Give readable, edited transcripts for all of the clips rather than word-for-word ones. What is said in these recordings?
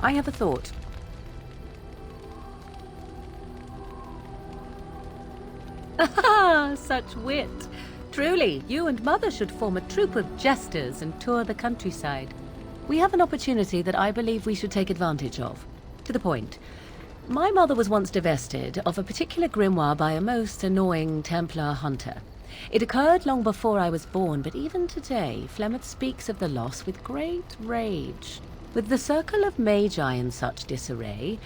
I have a thought. Ah, such wit. Truly, you and Mother should form a troupe of jesters and tour the countryside. We have an opportunity that I believe we should take advantage of. To the point. My mother was once divested of a particular grimoire by a most annoying Templar hunter. It occurred long before I was born, but even today, Flemeth speaks of the loss with great rage. With the circle of magi in such disarray,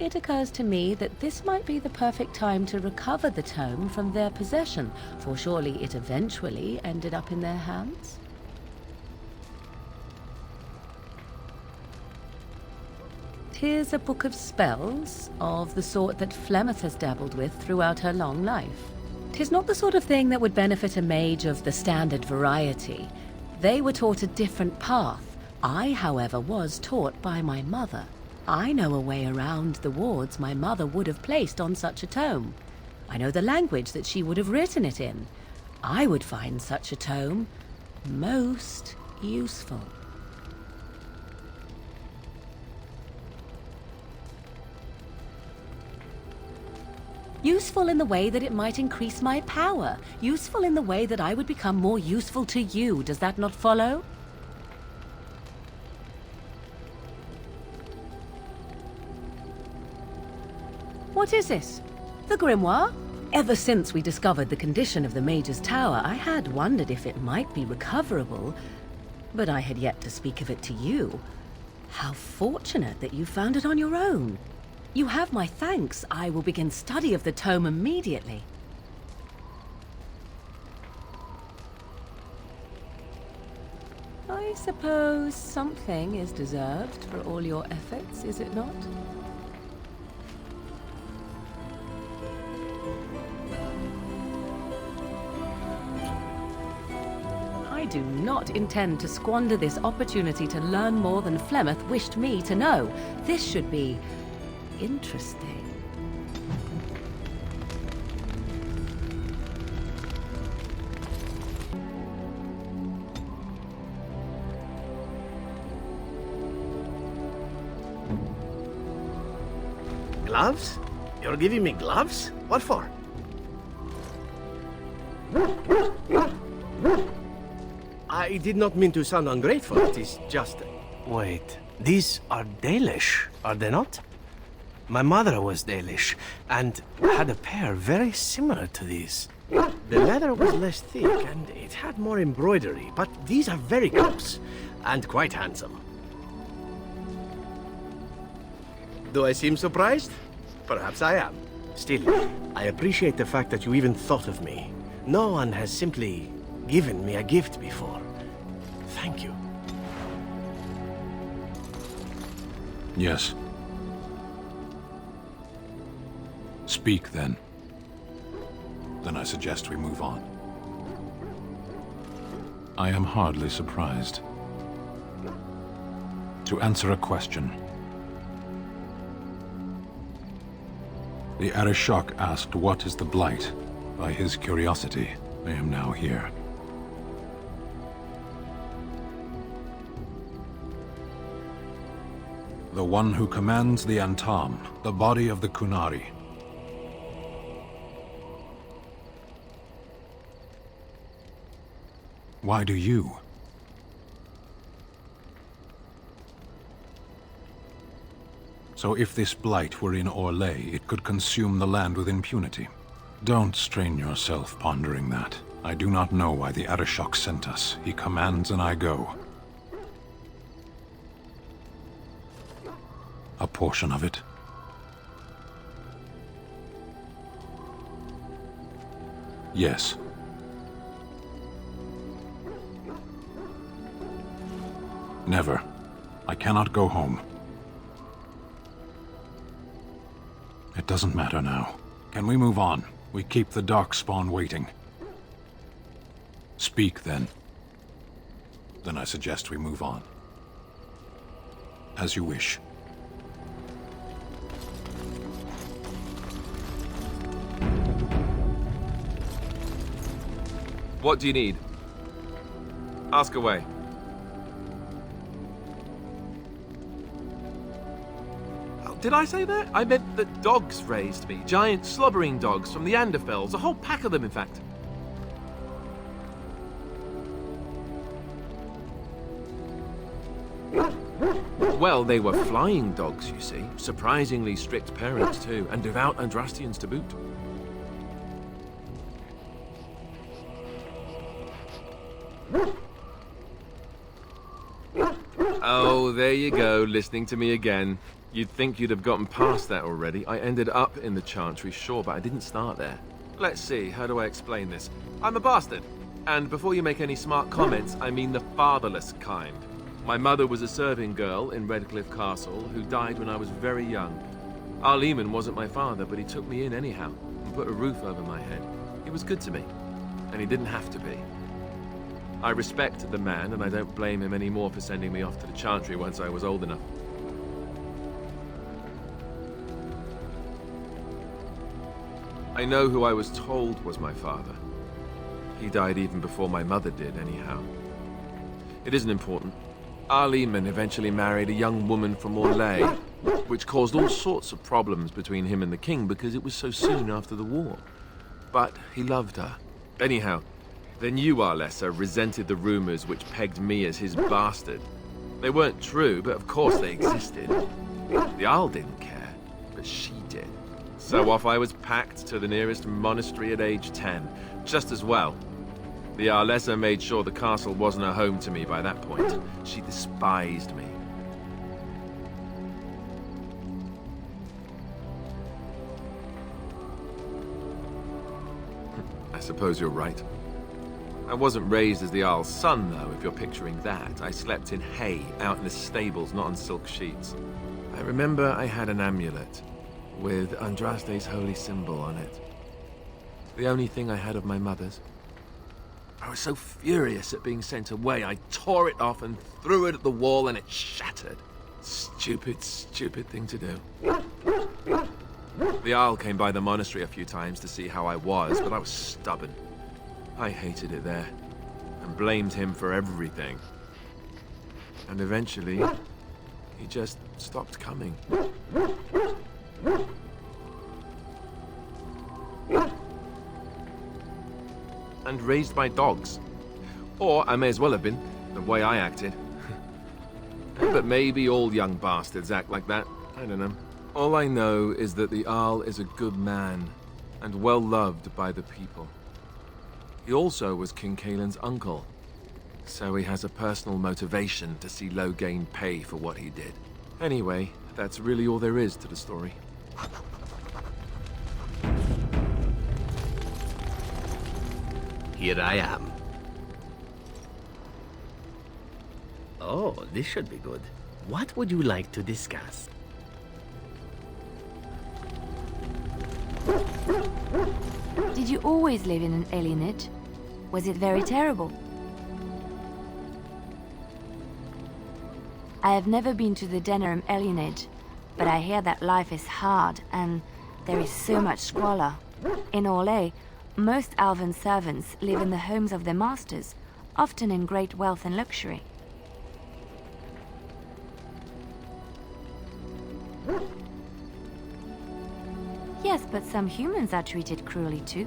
it occurs to me that this might be the perfect time to recover the tome from their possession, for surely it eventually ended up in their hands. Here's a book of spells, of the sort that Flemeth has dabbled with throughout her long life. 'Tis not the sort of thing that would benefit a mage of the standard variety. They were taught a different path. I, however, was taught by my mother. I know a way around the wards my mother would have placed on such a tome. I know the language that she would have written it in. I would find such a tome most useful. Useful in the way that it might increase my power. Useful in the way that I would become more useful to you. Does that not follow? What is this? The grimoire? Ever since we discovered the condition of the Mage's Tower, I had wondered if it might be recoverable, but I had yet to speak of it to you. How fortunate that you found it on your own. You have my thanks. I will begin study of the tome immediately. I suppose something is deserved for all your efforts, is it not? I do not intend to squander this opportunity to learn more than Flemeth wished me to know. This should be interesting. Gloves? You're giving me gloves? What for? I did not mean to sound ungrateful. It is just... Wait, these are Dalish, are they not? My mother was Dalish, and had a pair very similar to these. The leather was less thick, and it had more embroidery, but these are very close, and quite handsome. Do I seem surprised? Perhaps I am. Still, I appreciate the fact that you even thought of me. No one has simply given me a gift before. Thank you. Yes. Speak, then. Then I suggest we move on. I am hardly surprised. To answer a question. The Arishok asked what is the Blight. By his curiosity, I am now here. The one who commands the Antam, the body of the Kunari. Why do you? So if this blight were in Orlais, it could consume the land with impunity. Don't strain yourself pondering that. I do not know why the Arishok sent us. He commands and I go. A portion of it. Yes. Never. I cannot go home. It doesn't matter now. Can we move on? We keep the Darkspawn waiting. Speak, then. Then I suggest we move on. As you wish. What do you need? Ask away. Did I say that? I meant that dogs raised me. Giant slobbering dogs from the Anderfells. A whole pack of them, in fact. Well, they were flying dogs, you see. Surprisingly strict parents, too. And devout Andrastians to boot. Oh, there you go, listening to me again. You'd think you'd have gotten past that already. I ended up in the Chantry, sure, but I didn't start there. Let's see, how do I explain this? I'm a bastard. And before you make any smart comments, I mean the fatherless kind. My mother was a serving girl in Redcliffe Castle who died when I was very young. Our Lehman wasn't my father, but he took me in anyhow and put a roof over my head. He was good to me, and he didn't have to be. I respect the man, and I don't blame him anymore for sending me off to the Chantry once I was old enough. I know who I was told was my father. He died even before my mother did, anyhow. It isn't important. Our Lehman eventually married a young woman from Orlais, which caused all sorts of problems between him and the king because it was so soon after the war. But he loved her. Anyhow, the new Arlessa resented the rumors which pegged me as his bastard. They weren't true, but of course they existed. The Arl didn't care, but she did. So off I was packed to the nearest monastery at age 10, just as well. The Arlessa made sure the castle wasn't a home to me by that point. She despised me. I suppose you're right. I wasn't raised as the Arl's son, though, if you're picturing that. I slept in hay, out in the stables, not on silk sheets. I remember I had an amulet with Andraste's holy symbol on it. The only thing I had of my mother's. I was so furious at being sent away, I tore it off and threw it at the wall and it shattered. Stupid, stupid thing to do. The Arl came by the monastery a few times to see how I was, but I was stubborn. I hated it there, and blamed him for everything. And eventually, he just stopped coming. And raised my dogs. Or I may as well have been, the way I acted. But maybe all young bastards act like that. I don't know. All I know is that the Arl is a good man, and well loved by the people. He also was King Caelan's uncle, so he has a personal motivation to see Loghain pay for what he did. Anyway, that's really all there is to the story. Here I am. Oh, this should be good. What would you like to discuss? Did you always live in an alienage? Was it very terrible? I have never been to the Denerim alienage, but I hear that life is hard and there is so much squalor. In Orlais, most Alvan servants live in the homes of their masters, often in great wealth and luxury. Yes, but some humans are treated cruelly too.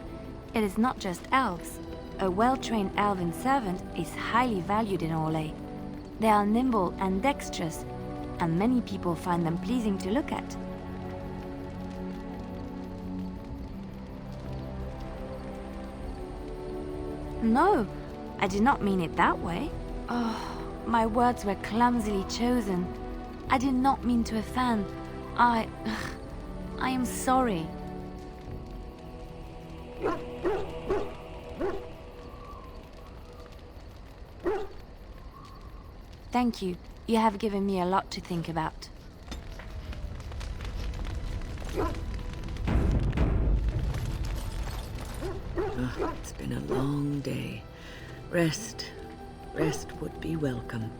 It is not just elves. A well-trained elven servant is highly valued in Orlais. They are nimble and dexterous, and many people find them pleasing to look at. No, I did not mean it that way. Oh, my words were clumsily chosen. I did not mean to offend. I am sorry. Thank you. You have given me a lot to think about. It's been a long day. Rest would be welcome.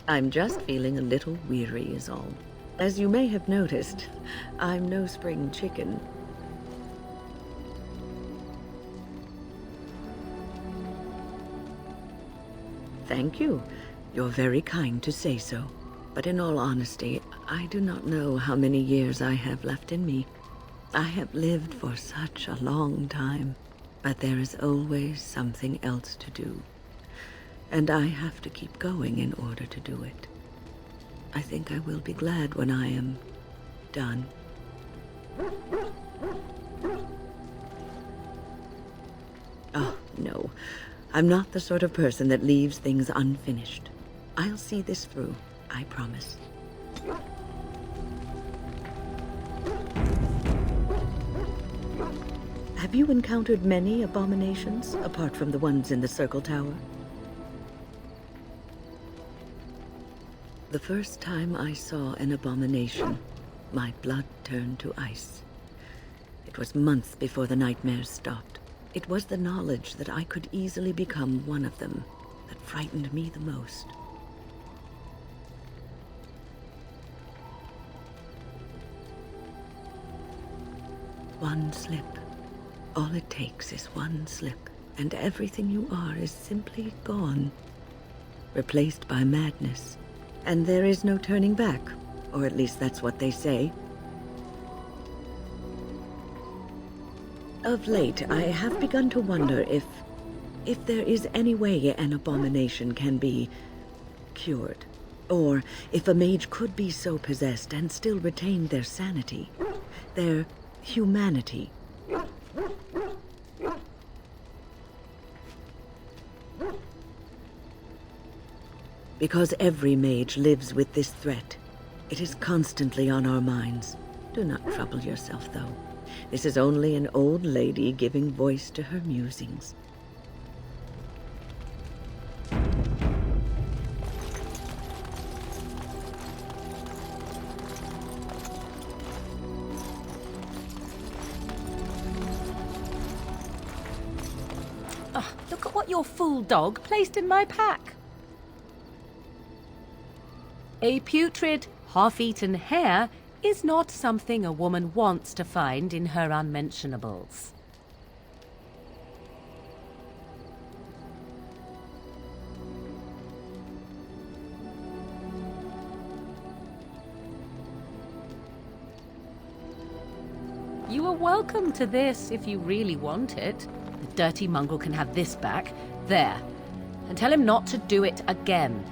I'm just feeling a little weary is all. As you may have noticed, I'm no spring chicken. Thank you. You're very kind to say so. But in all honesty, I do not know how many years I have left in me. I have lived for such a long time, but there is always something else to do. And I have to keep going in order to do it. I think I will be glad when I am done. Oh, no. I'm not the sort of person that leaves things unfinished. I'll see this through, I promise. Have you encountered many abominations, apart from the ones in the Circle Tower? The first time I saw an abomination, my blood turned to ice. It was months before the nightmares stopped. It was the knowledge that I could easily become one of them that frightened me the most. One slip. All it takes is one slip, and everything you are is simply gone, replaced by madness. And there is no turning back, or at least that's what they say. Of late, I have begun to wonder if there is any way an abomination can be cured, or if a mage could be so possessed and still retain their sanity, their humanity. Because every mage lives with this threat. It is constantly on our minds. Do not trouble yourself, though. This is only an old lady giving voice to her musings. Oh, look at what your fool dog placed in my pack. A putrid, half-eaten hare is not something a woman wants to find in her unmentionables. You are welcome to this if you really want it. The dirty mongrel can have this back. There. And tell him not to do it again.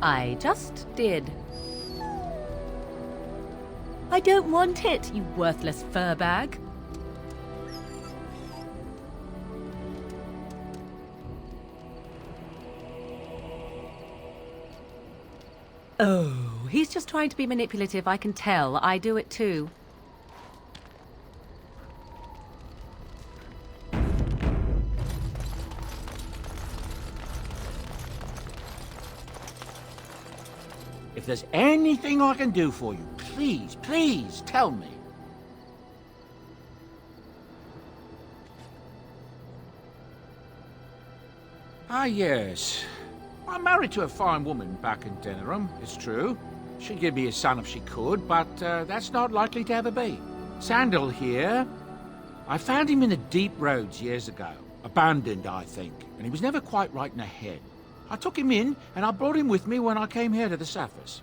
I just did. I don't want it, you worthless fur bag. Oh, he's just trying to be manipulative, I can tell. I do it too. If there's anything I can do for you, please, please tell me. Ah, yes. I'm married to a fine woman back in Denerim, it's true. She'd give me a son if she could, but that's not likely to ever be. Sandal here. I found him in the deep roads years ago. Abandoned, I think, and he was never quite right in the head. I took him in, and I brought him with me when I came here to the surface.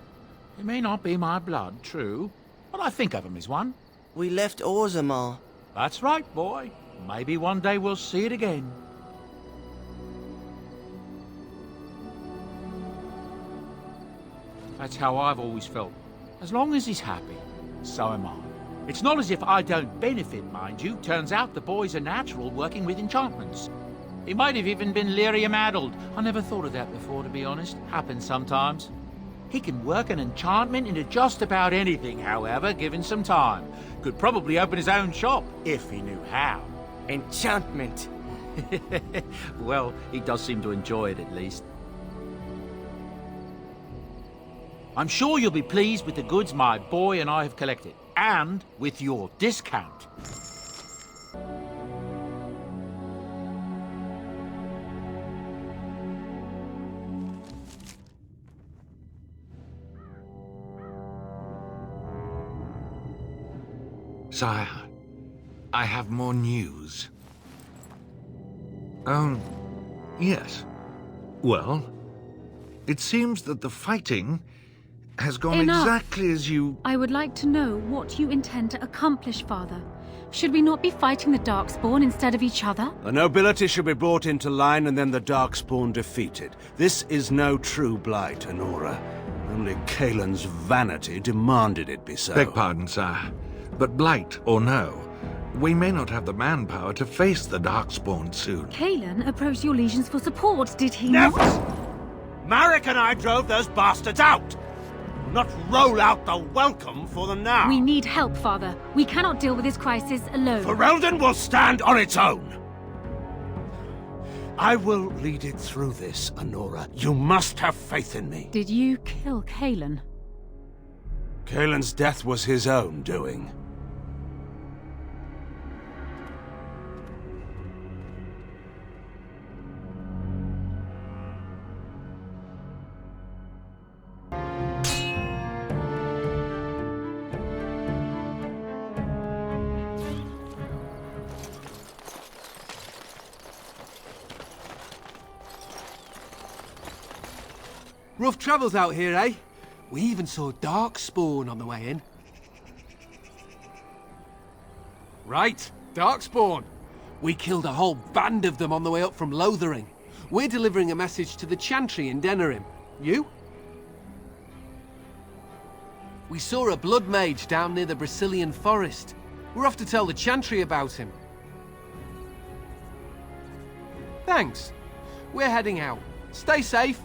He may not be my blood, true, but I think of him as one. We left Orzammar. That's right, boy. Maybe one day we'll see it again. That's how I've always felt. As long as he's happy, so am I. It's not as if I don't benefit, mind you. Turns out the boy's a natural working with enchantments. He might have even been lyrium-addled. I never thought of that before, to be honest. Happens sometimes. He can work an enchantment into just about anything, however, given some time. Could probably open his own shop, if he knew how. Enchantment. Well, he does seem to enjoy it, at least. I'm sure you'll be pleased with the goods my boy and I have collected, and with your discount. Sire, I have more news. Yes. Well, it seems that the fighting has gone Enough. exactly as you... I would like to know what you intend to accomplish, Father. Should we not be fighting the Darkspawn instead of each other? The nobility should be brought into line and then the Darkspawn defeated. This is no true blight, Honora. Only Kaelin's vanity demanded it be so. Beg pardon, sire. But blight or no, we may not have the manpower to face the Darkspawn soon. Kaelin approached your legions for support, did he Never! not? Marek and I drove those bastards out! Not roll out the welcome for them now! We need help, Father. We cannot deal with this crisis alone. Ferelden will stand on its own! I will lead it through this, Honora. You must have faith in me. Did you kill Kaelin? Kaelin's death was his own doing. Rough travels out here, eh? We even saw Darkspawn on the way in. Right, Darkspawn. We killed a whole band of them on the way up from Lothering. We're delivering a message to the Chantry in Denerim. You? We saw a blood mage down near the Brazilian forest. We're off to tell the Chantry about him. Thanks. We're heading out. Stay safe.